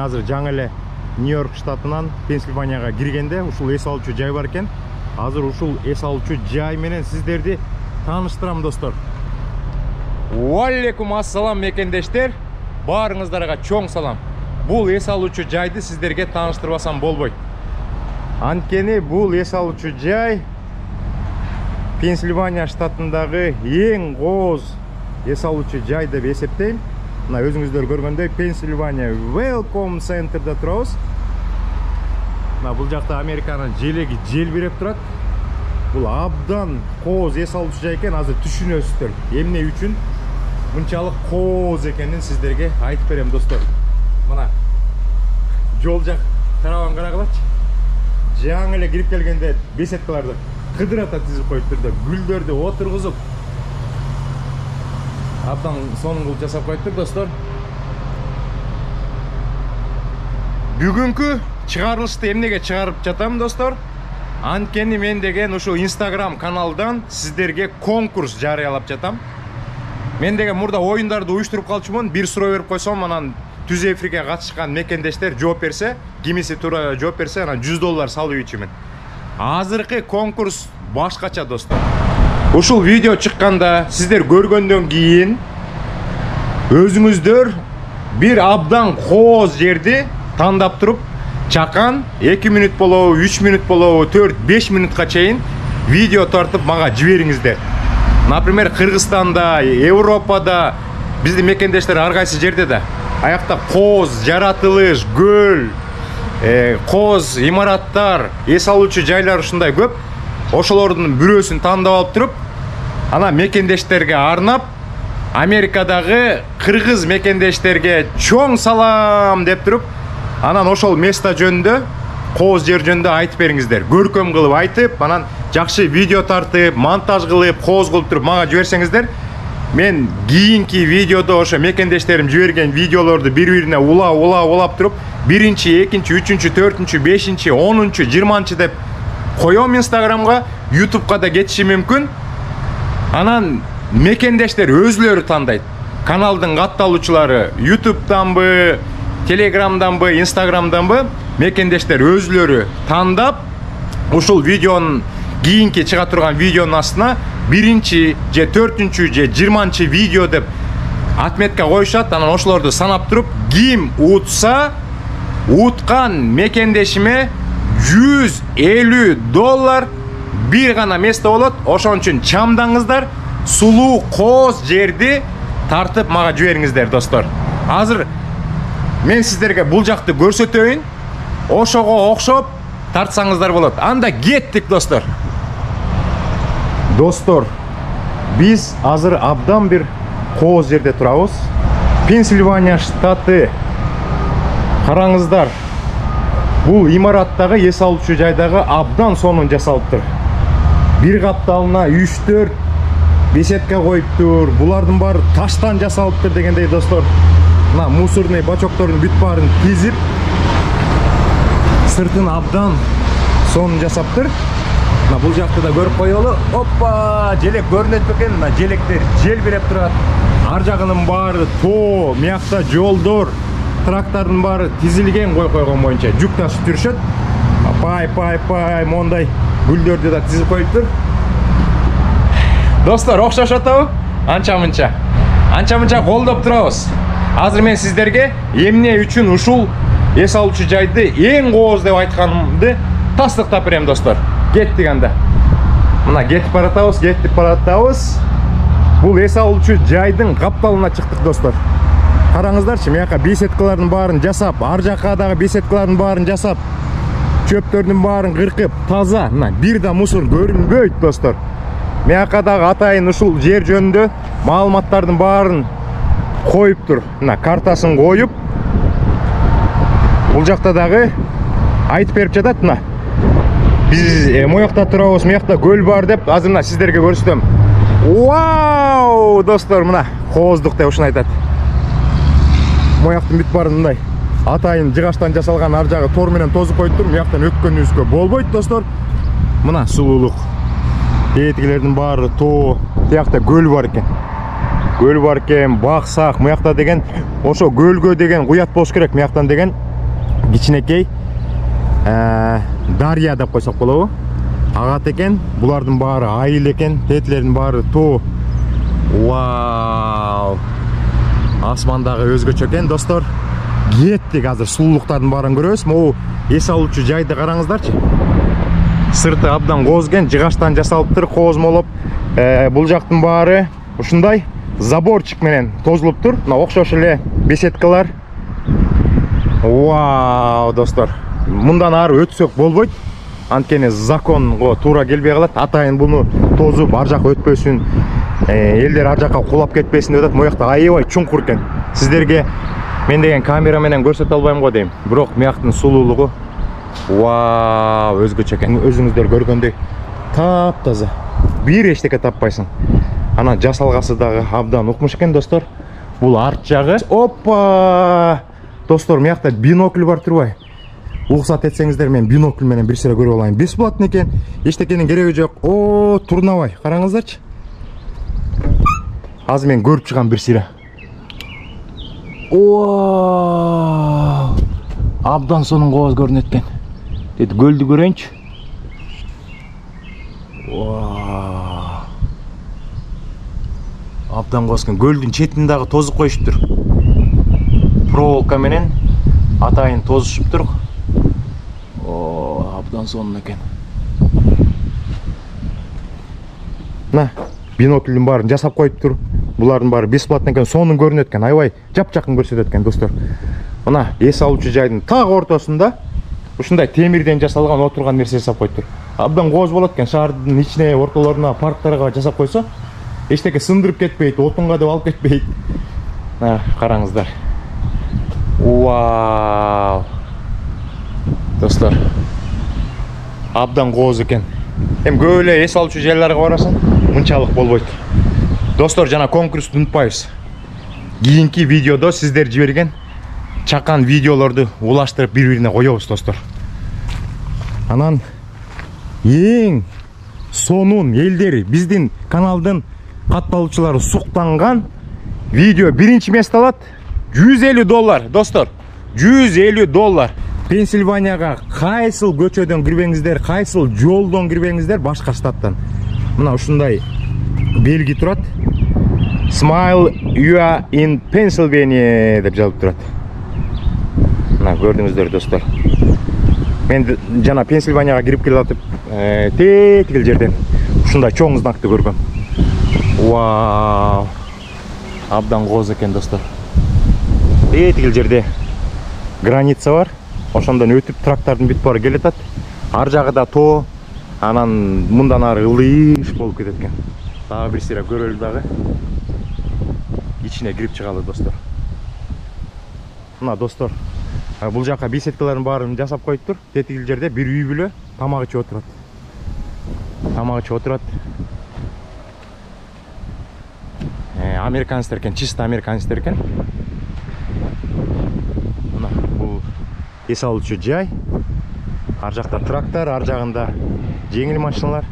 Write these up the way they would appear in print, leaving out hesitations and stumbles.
азыр жаңы эле Нью-Йорк штатынан Пенсильванияга киргенде ушул эс алуучу жай бар экен. Азыр ушул эс алуучу жай менен сиздерди тааныштырам достор. Алейкум ассалам мекендештер. Баарыңыздарга чоң салам. Бул эс алуучу жайды сиздерге тааныштырбасам болбойт. Анткени бул эс алуучу жай Пенсильвания штатындагы эң кооз эс алуучу жай деп эсептейм. Мына өзүңүздөр көргөндөй Пенсильвания Welcome Center'да турабыз. Мына бул жакта Американын желеги желбиреп турат. Бул абдан кооз эс алуучу жай экен. Азыр түшүнөсүздөр эмне үчүн мынчалык кооз экенин сиздерге айтып берем достор. Мына жол жак тарабан карагылачы. Жаңы эле кирип келгенде беседкаларды кыдырата тизип коюптур да, гүлдөрдү отургузуп абдан сонун кылып жасап коюптур достор. Бүгүнкү чыгарылышты эмнеге чыгарып жатам достор? Анткени мен деген ушу Instagram каналдан сиздерге конкурс жарыялап жатам. Мен деген мурда оюндарды уюштуруп калчумун, бир суроо берип койсом, анан түз эфирге катышкан мекендештер жооп берсе, кимиси туура жооп берсе, анан $100 салуу үчүн. Азыркы конкурс башкача достор. Ушул видео чыкканда сиздер көргөндөн кийин өзүңүздөр бир абдан кооз жерди тандап туруп, чакан 2 мүнөт болобу, 3 мүнөт болобу, 4-5 мүнөткө чейин видео тартып мага жибериңиздер. Например, Кыргызстанда, Европада, биздин мекендештер ар кайсы жерде да аякта кооз, жаратылыш, көл, кооз имараттар, эс алуучу жайлар ушундай көп. Ошолордун бирөөсүн тандап алып туруп, ана мекендештерге арнап, Америкадагы кыргыз мекендештерге чоң салам деп туруп, анан ошол место жөнүндө, кооз жер жөнүндө айтып бериңиздер. Көркөм кылып айтып, анан жакшы видео тартып, монтаж кылып, кооз кылып туруп мага жиберсеңиздер, мен кийинки видеодо ошо мекендештерим жиберген видеолорду бири-бирине улап туруп, 1-2, 3, 4, 5, 10, 20 деп коём Инстаграмга, Ютубка да кетиши мүмкүн. Анан мекендештер өзүлөрү тандайт. Каналдын катталуучулары Ютубтанбы, Телеграмданбы, Инстаграмданбы мекендештер өзүлөрү тандап, ушул видеонун кийинки чыга турган видеонун астына 1-чи, же 4-чү, же 20-чы видео деп отметка коюшат. Анан ошолорду санап туруп, ким утса, уткан мекендешиме $150 бир гана место болот. Ошон үчүн чамдаңыздар, сулуу кооз жерди тартып мага жибериңиздер достор. Азыр мен сиздерге бул жакты көрсөтөйүн. Ошого окшоп тартсаңыздар болот. Анда кеттик достор. Достор, биз азыр абдан бир кооз жерде турабыз. Пенсильвания штаты. Караңыздар. Бул имараттагы эс алуучу жайдагы абдан сонун жасалыптыр. Бир капталына 3-4 беседка коюптур. Булардын баары таштан жасалыптыр дегендей достор. Мына мусорный бачоктордун бүт баарын тизип, сыртын абдан сонун жасаптыр. Мына бул жакты да көрүп коелу. Оппа, желек көрүнөт бекен? Мына желектер желбиреп турат. Ар жагынын баары тоо, мыякта жолдор, трактордун баары тизилген койгон боюнча жүк ташып жүрүшөт. Пай, мондай гүлдөрдү да тизип коюптур. Достор, окшошот абы? Анча-мынча колдоп турабыз. Азыр мен сиздерге эмне үчүн ушул эс алуучу жайды эң кооз деп айтканымды тастыктап берем достор. Кеттик анда. Мына кетип баратабыз. Бул эс алуучу жайдын капталына чыктык достор. Караңыздарчы, мыяка беседкалардын баарын жасап, ар жакка дагы беседкалардын баарын жасап, чөптөрдүн баарын кыркып, таза. Мына бир да мусор көрүнбөйт достор. Мыяка дагы атайын ушул жер жөнүндө маалыматтардын баарын коюптур. Мына картасын коюп, бул жакта дагы айтып берип жатат. Мына биз моякта турабыз, мыякта көл бар деп азыр мына сиздерге көрсөтөм. Вау, достор, мына кооздук деп ушуну айтат. Мояктын бүт баарын мындай атайын жыгачтан жасалган, ар жагы тор менен тозуп коюптур. Мыяктан өткөнүбүзгө болбойт достор. Мына сулуулук. Этигилердин баары тоо, тиякта көл бар экен. Көл бар экен, баксак, мыякта деген ошо көлгө деген куят болуш керек, мыяктан деген кичинекей Дарья деп койсок болобу. Агат экен, булардын баары айыл экен, тетилердин баары тоо. Вау! Асмандагы өзгөчө экен, достор. Кеттик азыр сулуулуктардын баарын көрөбүз. Могу эс алуучу жайды караңыздарчы. Сырты абдан кооз экен, жыгачтан жасалыптыр, коозмолоп. Бул жактын баары ушундай заборчик менен тозулуптур. Мына окшош эле беседкалар. Вау, достор. Мындан ары өтсөк болбойт. Анткени законго туура келбей калат. Атайын буну тозуп ар жака өтпөсүн, элдер ар жака кулап кетпесин деп атат. Моякта аябай чуңкур экен. Сиздерге мен деген камера менен көрсөтө албайм го дейм. Бирок мыяктын сулуулугу вау, өзгөчө экен. Өзүңүздөр көргөндөй таптаза. Бир эчтеке таппайсың. Ана жасалгасы дагы абдан укмуш экен, достор. Бул арт жагы. Опа! Достор, мыякта бинокль бар турбай? Уруксат этсеңиздер, мен бинокль менен бир сыра көрүп алайын. Бесплатный экен. Эчтекенин кереги жок. О, турнабай. Караңыздарчы. Азыр мен көрүп чыгам бир сыра. О! Абдан сонун кооз көрүнөт экен. Деди көлдү көрөйүнчү. Вау! Абдан кооз экен. Көлдүн четин дагы тозуп коюшуптур. Проволока менен атайын тозушуптур. О, абдан сонун экен. На, бинокльдин баарын жасап коюптур. Булардын баары бесплатный экен, сонун көрүнөт экен. Аябай жапжакын көрсөтөт экен, достор. Мына эс алуучу жайдын так ортосунда ушундай темирден жасалган отурган нерсе жасап коюптур. Абдан кооз болот экен. Шаардын ичине, ортолоруна, парктарга жасап койсо, эчтеке сындырып кетпейт, отунга деп алып кетпейт. Караңыздар. Вау! Достор, абдан кооз экен. Эми көп эле эс алуучу жайларга барасың, мынчалык болбойт. Достор, жана конкурсту унутпайбыз. Кийинки видеодо сиздер жиберген чакан видеолорду улаштырып бири-бирине коебуз, достор. Анан эң сонун элдер биздин каналдын катталуучулары суктанган видео биринчи место алат. $150, достор. $150. Пенсильванияга кайсыл көчөдөн кирбеңиздер, кайсыл жолдон кирбеңиздер, башка штаттан. Мына ушундай белги турат. Smile, you are in Pennsylvania деп жазылып турат. Мына көрдүңүздөр, достор. Мен жана Пенсильванияга кирип келе атып, тетигил жерден ушундай чоң знакты көргөм. Вау! Абдан кооз экен, достор. Тетигил жерде граница бар. Ошондон өтүп трактардын бүт баары келе атат. Ар жагыда тоо, анан мындан ары ылыйыш болуп кетет экен. Дагы бир сыра көрөлү дагы. Ичине кирип чыгалы, достор. Мына, достор, бул жака беседкалардын баарын жасап коюптур. Тетигил жерде бир үй бүлө тамак ичип отурат. Тамак ичип отурат. Американецтер экен, чисто американецтер экен. Мына бул эс алуучу жай. Ар жакта трактор, ар жагында жеңил машиналар.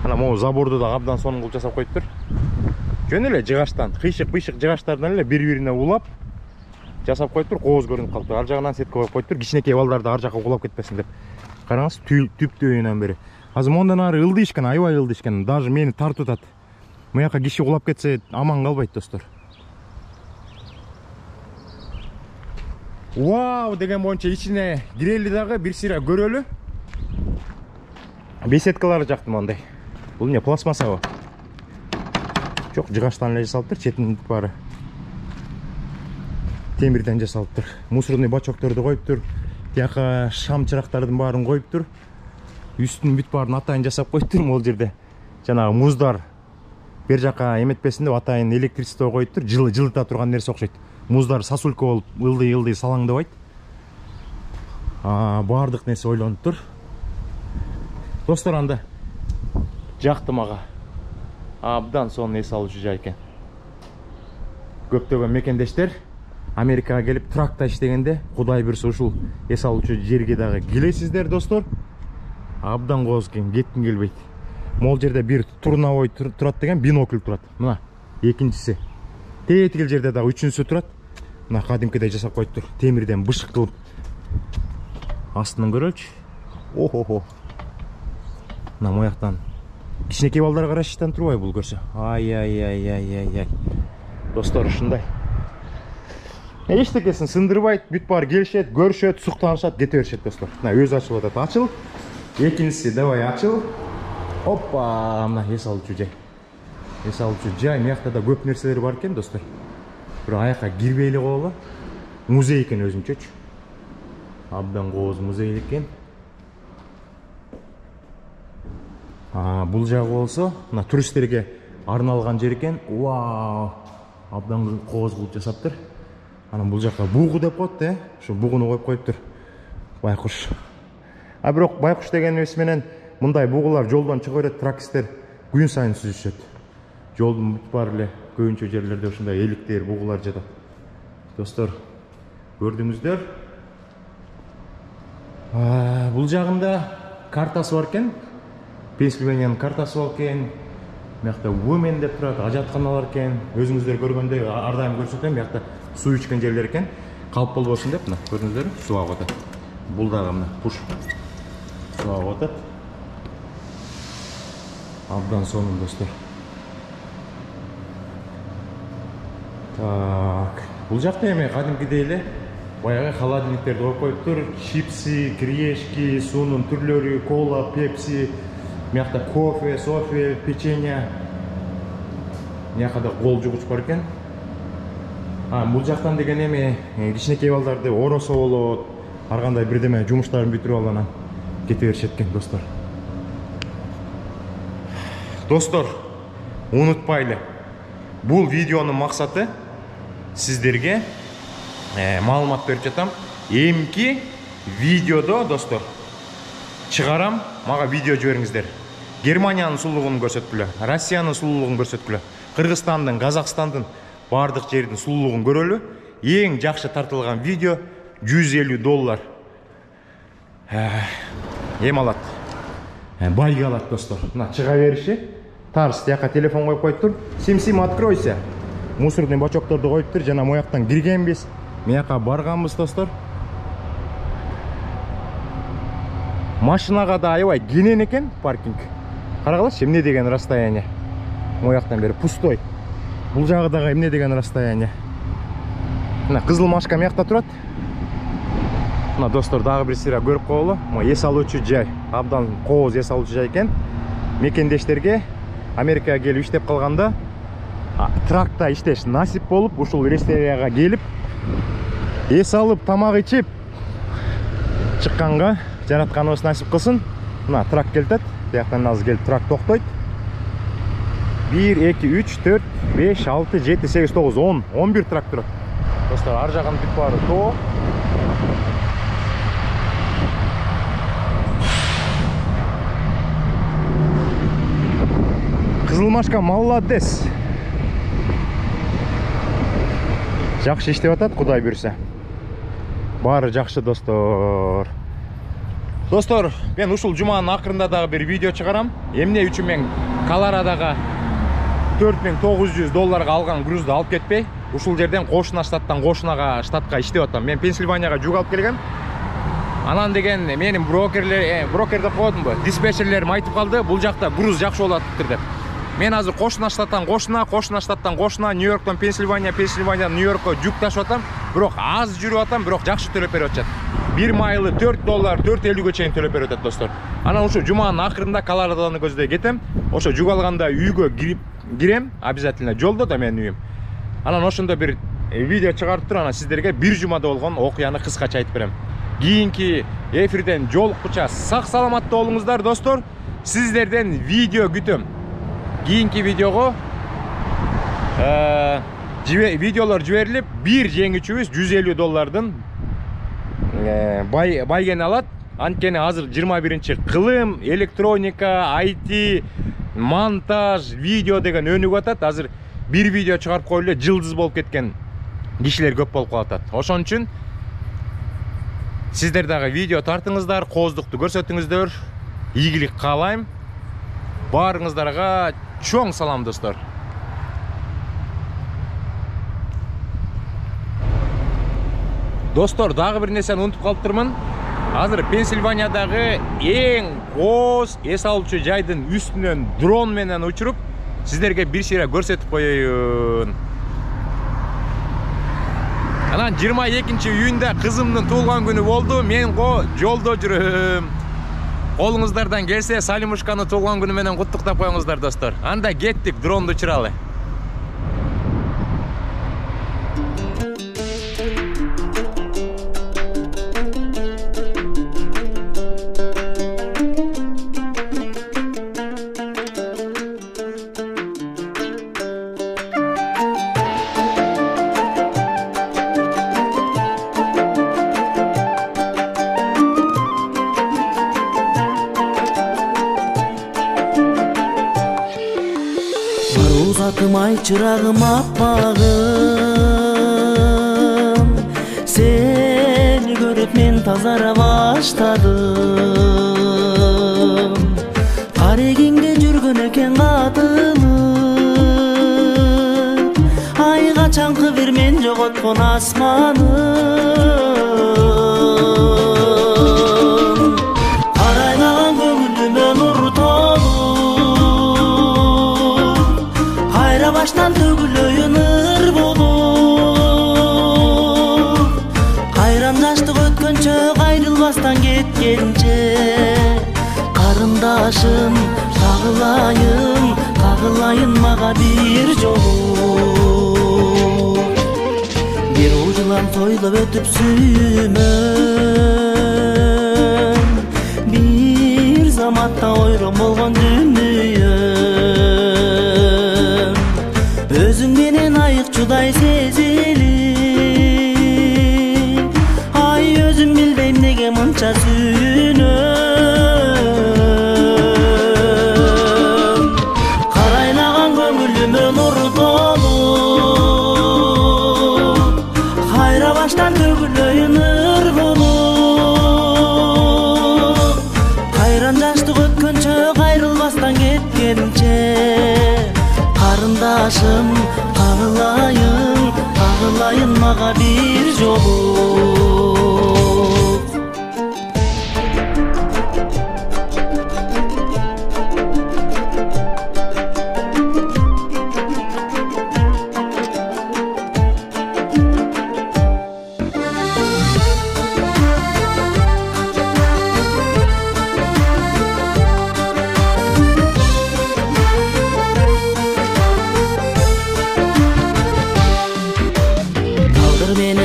Ана могу заборду да абдан сонун кылып жасап коюптур. Жөн эле жыгачтан, кыйшык жыгачтардан эле бири-бирине улап жасап коюптур, кооз көрүнүп калыптыр. Ар жагынан сетка коюп коюптур, кичинекей балдарды ар жака кулап кетпесин деп. Караңыз, түптөөнөн бери. Азыр мондан ары ылдыйышкан, аябай ылдыйышкан. Даже мени тартып атат. Мыяка киши кулап кетсе аман калбайт, достор. Вау деген боюнча ичине кирели дагы бир сыра көрөлү. Беседкалары жактым андай. Бул эмне, пластмассабы? Жок, жыгачтан эле жасалыптыр, четин баары темирден жасалыптыр. Мусорный бачокторду коюптур. Тияка шам чырактардын баарын коюптур. Үстүн бүт баарын атайын жасап коюптур. Могул жерде жанагы муздар бер жака эметпесин деп атайын электричество коюптур. Жылыта турган нерсе окшойт. Муздар сосулька болуп ылдый салаңдабайт. Баардык нерсе ойлонуп тур. Достор, анда жактым ага. Абдан сонун эс алуучу жай экен. Көптөгөн мекендештер Америкага келип тракта иштегенде Кудай буйрса ушул эс алуучу жерге дагы келесиздер, достор. Абдан кооз экен, кетким келбейт. Могул жерде бир турнабой турат деген бинокль турат. Мына экинчиси. Тетигил жерде дагы үчүнчүсү турат. Мына кадимкидей жасап коюптур. Темирден бышык кылып астынан көрөлчү. Охо. Мына мояктан кичинекей балдар карашыштан турбай бул көрсө. Ай. Достор, ушундай. Эчтекесин сындырбайт, бүт баары келишет, көрүшөт, суктанышат, кете беришет достор. Мына өзү ачылып атат. Ачыл. Экинчиси давай ачыл. Опа, мына эс алуучу жай. Эс алуучу жай. Мыякта да көп нерселер бар экен достор. Бир аяка кирбей эле коелу. Музей экен өзүнчөчү. Абдан кооз музей экен. Бул жагы болсо, мына туристтерге арналган жер экен. Вау! Абдан кооз кылып жасаптыр. Анан бул жакка бугу деп коет, Ушу бугуну коюп коюптур. Байкуш. Бирок байкуш дегенибиз менен мындай бугулар жолдон чыга берет, тракисттер күн сайын сүзүшөт. Жолдун бүт баары эле көбүнчө жерлерде ушундай эликтер, бугулар жатат. Достор, көрдүңүздөр. Бул жагында картасы бар экен. Пенсильваниянын картасы бар экен. Мыякта Women деп турат, ажатканалар экен. Өзүңүздөр көргөндөй ар дайым көрсөтөм. Мыякта суу ичкен жерлер экен. Калп болбосун деп, мына көрдүңүздөр, суу агып атат. Бул дагы мына куш суу агып атат. Абдан сонун достор. Так, бул жакта эми кадимкидей эле баягы холодильниктерди коюп коюптур. Чипсы, кирешки, суунун түрлөрү, кола, пепси, мыякта кофе, софе, печенье. Мыяка да кол жугуч бар экен. Бул жактан деген эми кичинекей балдарды оросо болот, ар кандай бирдеме жумуштарын бүтүрүп алып анан кете беришет экен достор. Достор, унутпайлы. Бул видеонун максаты сиздерге маалымат берип жатам. Эмки видеодо достор чыгарам, мага видео жибериңиздер. Германиянын сулуулугун көрсөткүлө, Россиянын сулуулугун көрсөткүлө, Кыргызстандын, Казакстандын бардык жердин сулуулугун көрөлү. Эң жакшы тартылган видео $150. Эм алат. Байга алат достор. Мына чыга бериши. Тарс тияка телефон коюп коюптур. Сим откройся. Мусорный бачокторду коюптур. Жана мояктан киргенбиз. Мыяка барганбыз достор. Машинага да аябай кенен экен паркинг. Карагалачы, эмне деген расстояние. Мояктан бери пустой. Бул жагы дагы эмне деген расстояние. Мына кызыл машка мыякта турат. Мына достор дагы бир сыйра көрүп коелу. Могу эс алуучу жай. Абдан кооз эс алуучу жай экен. Мекендештерге Америкага келип иштеп калганда тракта иштеш насип болуп, ушул Рестерияга келип эс алып, тамак ичип чыкканга жаратканыбыз насип кылсын. Мына трак келтет. Тияктан азыр келип трак токтойт. 1, 2, 3, 4, 5, 6, 7, 8, 9, 10, 11 трак турат. Достор, ар жагын бүт баары тоо. Кызылмашка молодец. Жакшы иштеп атат, Кудай буйрса. Баары жакшы достор. Достор, мен ушул жуманын акырында дагы бир видео чыгарам. Эмне үчүн мен Колорадога $4900 алган грузду алып кетпей, ушул жерден кошуна штаттан кошунага штатка иштеп атам. Мен Пенсильванияга жүк алып келгем. Анан деген менин брокер деп коетумбу, диспетчерлерим айтып калды, бул жакта груз жакшы болот деп. Мен азыр кошуна штаттан кошуна, Нью-Йорктон Пенсильваниядан Нью-Йоркко жүк ташып атам. Бирок аз жүрүп атам, бирок жакшы төлөп берип атышат. Bir майлы $4, $4.50 чейин төлөп берип атат достор. Анан ошо жуманын акырында Колорадоны көздөй кетем. Ошо жүк алганда үйгө кирем, обязательно жолдо да менин үйүм. Анан ошондо бир видео чыгарып туруп, анан сиздерге бир жумада болгон окуяны кыскача айтып берем. Кийинки эфирден жолуккуча сак саламатта болуңуздар достор. Сиздерден видео күтөм. Кийинки видеого видеолор жиберилип, бир жеңүүчүбүз $150 байгени алат. Анткени азыр 21-кылым, электроника, IT, монтаж, видео деген өнүгүп атат. Азыр бир видео чыгарып коюлу эле жылдыз болуп кеткен кишилер көп болуп калат. Ошон үчүн сиздер дагы видео тартыңыздар, кооздукту көрсөтүңүздөр. Ийгилик каалайм. Баарыңыздарга чоң салам достор. Достор, дагы бир нерсени унутуп калыптырмын. Азыр Пенсильваниядагы эң кооз эс алуучу жайдын үстүнөн дрон менен учуруп, сиздерге бир шыра көрсөтүп коеюн. Анан 22-июнда кызымдын туулган күнү болду. Мен жолдо жүрөм. Колуңуздардан келсе, Салимушканы туулган күнү менен куттуктап коюңуздар, достор. Анда кеттик, дронду учуралы. Ай чырагым аппагым, сени көрүп мен тазара баштадым. Карегиңде жүргөн экен катылып, айга чаңкы бир мен жоготкон асманым. Карайлаган көңүлүмө нур баштан төгүлөйүн ыр болуп, кайран жаштык өткөнчө кайрылбастан кеткенче, карындашым кагылайын, кагылайын мага бир жолу. Бир ужулан тойлоп өтүп сүймөн, бир заматта ойрон болгон дүнүйө. Өзүң менен айык чудай сезилип, ай өзүм билбейм неге мынча сүйүнөм. Карайлаган көңүлүмө нур толуп, кайра баштан төгүлөйүн ыр болуп, кайран жаштык өткөнчө кайрылбастан кеткенче, карындашым кагылайын, кагылайын мага бир жолу.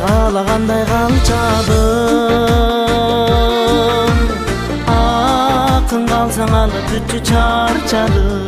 Каалагандай калчадым, акын калсаң алып бүтчү чарчадым.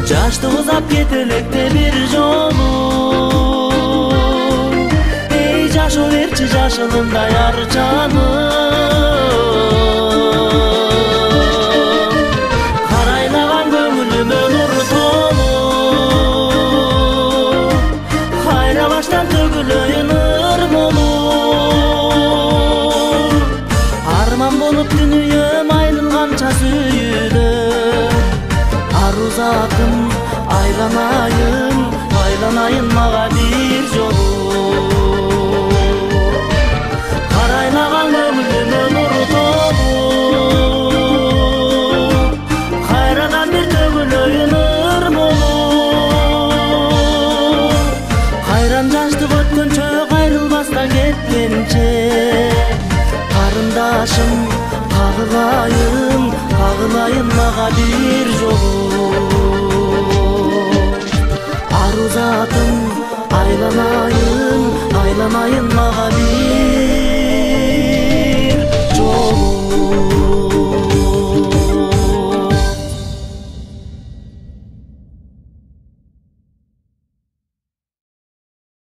Жаштык узап кетелекте бир жолу, эй жашоо берчи жашылымдай арчаным. Карайлаган көңүлүмө нур баштан төгүлөйүн ыр болуп, арман болуп дүнүйөм айылганча сүйүнөм. Ару затым айланайын, айланайын мага бир жолу. Карайлаган көңүлүмө нур толуп, кайрадан бир төгүлөйүн ыр болуп, кайран жаштык өткөнчө кайрылбастан кеткенче, карындашым кагылайын, кагылайын мага бир жолу. Ару затым айланайын, айланайын мага